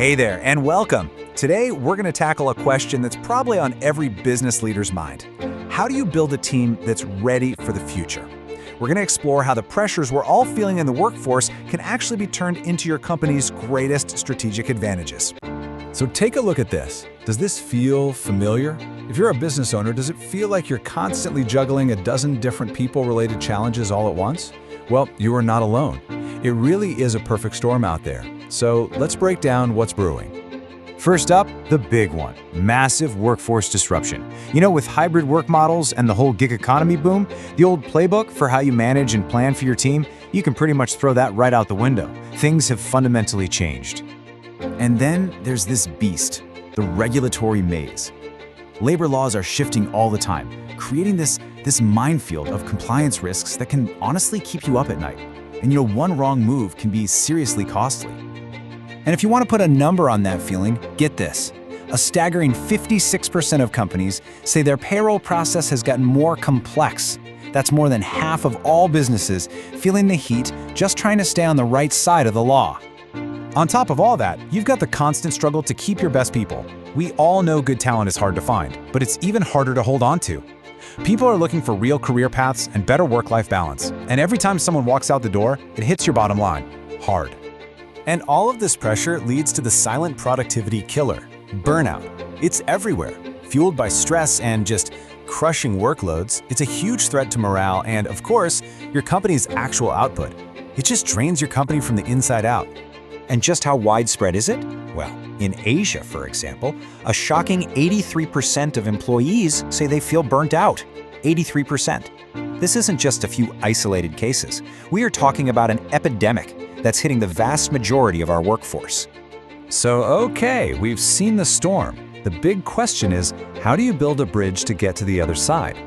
Hey there, and welcome. Today, we're going to tackle a question that's probably on every business leader's mind. How do you build a team that's ready for the future? We're going to explore how the pressures we're all feeling in the workforce can actually be turned into your company's greatest strategic advantages. So take a look at this. Does this feel familiar? If you're a business owner, does it feel like you're constantly juggling a dozen different people-related challenges all at once? Well, you are not alone. It really is a perfect storm out there. So let's break down what's brewing. First up, the big one, massive workforce disruption. With hybrid work models and the whole gig economy boom, the old playbook for how you manage and plan for your team, you can pretty much throw that right out the window. Things have fundamentally changed. And then there's this beast, the regulatory maze. Labor laws are shifting all the time, creating this minefield of compliance risks that can honestly keep you up at night. And one wrong move can be seriously costly. And if you want to put a number on that feeling, get this. A staggering 56% of companies say their payroll process has gotten more complex. That's more than half of all businesses feeling the heat just trying to stay on the right side of the law. On top of all that, you've got the constant struggle to keep your best people. We all know good talent is hard to find, but it's even harder to hold on to. People are looking for real career paths and better work-life balance. And every time someone walks out the door, it hits your bottom line, hard. And all of this pressure leads to the silent productivity killer, burnout. It's everywhere. Fueled by stress and just crushing workloads, it's a huge threat to morale and, of course, your company's actual output. It just drains your company from the inside out. And just how widespread is it? Well, in Asia, for example, a shocking 83% of employees say they feel burnt out. 83%. This isn't just a few isolated cases. We are talking about an epidemic that's hitting the vast majority of our workforce. So, okay, we've seen the storm. The big question is, how do you build a bridge to get to the other side?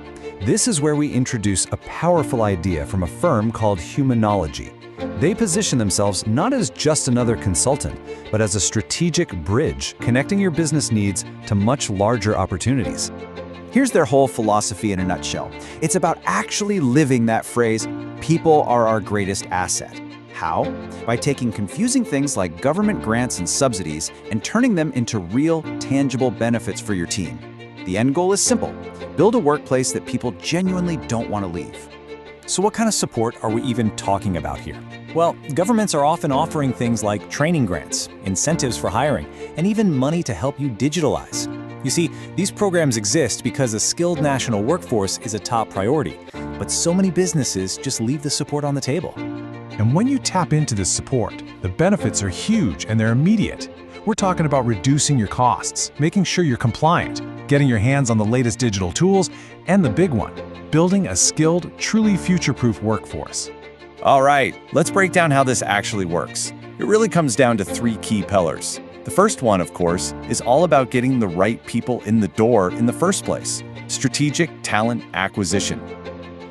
This is where we introduce a powerful idea from a firm called Humanology. They position themselves not as just another consultant, but as a strategic bridge connecting your business needs to much larger opportunities. Here's their whole philosophy in a nutshell. It's about actually living that phrase, people are our greatest asset. How? By taking confusing things like government grants and subsidies and turning them into real, tangible benefits for your team. The end goal is simple. Build a workplace that people genuinely don't want to leave. So what kind of support are we even talking about here? Well, governments are often offering things like training grants, incentives for hiring, and even money to help you digitalize. You see, these programs exist because a skilled national workforce is a top priority, but so many businesses just leave the support on the table. And when you tap into this support, the benefits are huge and they're immediate. We're talking about reducing your costs, making sure you're compliant, getting your hands on the latest digital tools, and the big one, building a skilled, truly future-proof workforce. All right, let's break down how this actually works. It really comes down to three key pillars. The first one, of course, is all about getting the right people in the door in the first place. Strategic talent acquisition.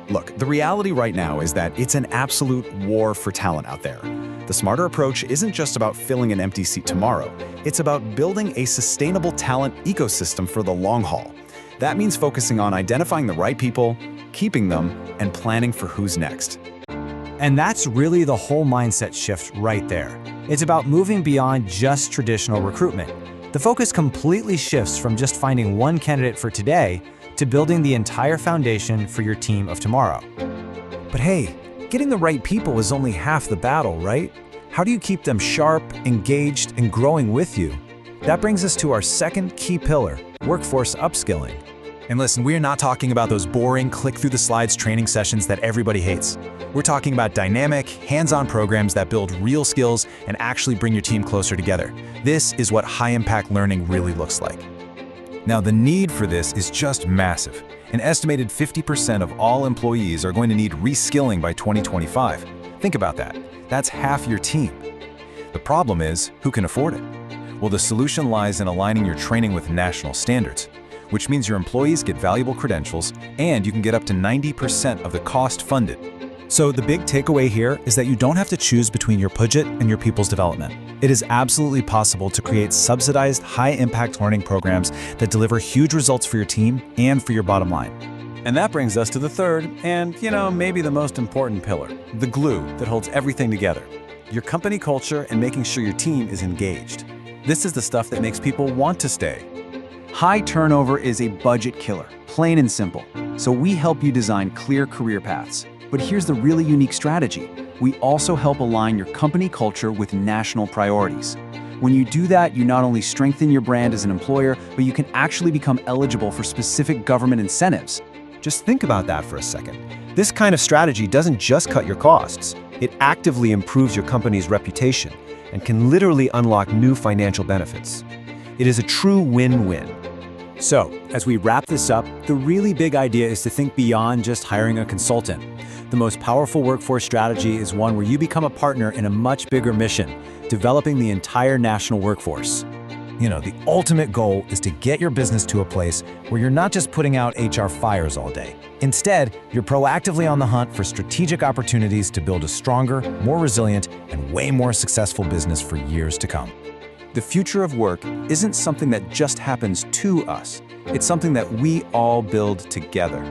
Look, the reality right now is that it's an absolute war for talent out there. The smarter approach isn't just about filling an empty seat tomorrow. It's about building a sustainable talent ecosystem for the long haul. That means focusing on identifying the right people, keeping them, and planning for who's next. And that's really the whole mindset shift right there. It's about moving beyond just traditional recruitment. The focus completely shifts from just finding one candidate for today to building the entire foundation for your team of tomorrow. But hey, getting the right people is only half the battle, right? How do you keep them sharp, engaged, and growing with you? That brings us to our second key pillar, workforce upskilling. And listen, we're not talking about those boring, click-through-the-slides training sessions that everybody hates. We're talking about dynamic, hands-on programs that build real skills and actually bring your team closer together. This is what high-impact learning really looks like. Now, the need for this is just massive. An estimated 50% of all employees are going to need reskilling by 2025. Think about that. That's half your team. The problem is, who can afford it? Well, the solution lies in aligning your training with national standards, which means your employees get valuable credentials and you can get up to 90% of the cost funded. So the big takeaway here is that you don't have to choose between your budget and your people's development. It is absolutely possible to create subsidized, high-impact learning programs that deliver huge results for your team and for your bottom line. And that brings us to the third and, maybe the most important pillar, the glue that holds everything together. Your company culture and making sure your team is engaged. This is the stuff that makes people want to stay. High turnover is a budget killer, plain and simple. So we help you design clear career paths. But here's the really unique strategy. We also help align your company culture with national priorities. When you do that, you not only strengthen your brand as an employer, but you can actually become eligible for specific government incentives. Just think about that for a second. This kind of strategy doesn't just cut your costs. It actively improves your company's reputation and can literally unlock new financial benefits. It is a true win-win. So, as we wrap this up, the really big idea is to think beyond just hiring a consultant. The most powerful workforce strategy is one where you become a partner in a much bigger mission, developing the entire national workforce. You know, the ultimate goal is to get your business to a place where you're not just putting out HR fires all day. Instead, you're proactively on the hunt for strategic opportunities to build a stronger, more resilient, and way more successful business for years to come. The future of work isn't something that just happens to us. It's something that we all build together.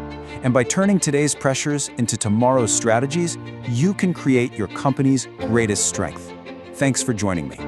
And by turning today's pressures into tomorrow's strategies, you can create your company's greatest strength. Thanks for joining me.